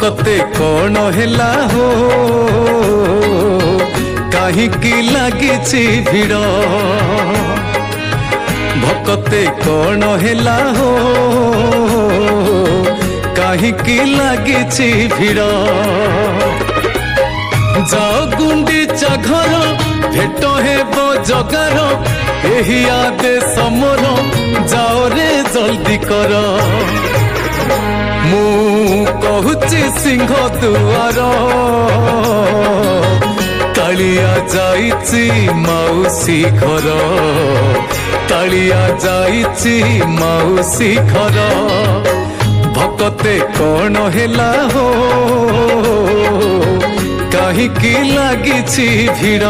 भकते कौन हेला हो काहिकी लागिछि भिड़ भकते कौन हेला हो काहिकी लागिछि भिड़ जाओ गुंडीचा घर भेट हेबो जगार एही आदेश मोर जाओ रे जल्दी कर मु कहूची सिंह दुआर कालिया जाइछि माउसी घर कालिया जाइछि माउसी घर भकते कौन हेला हो काहिकी लागिछि भिड़।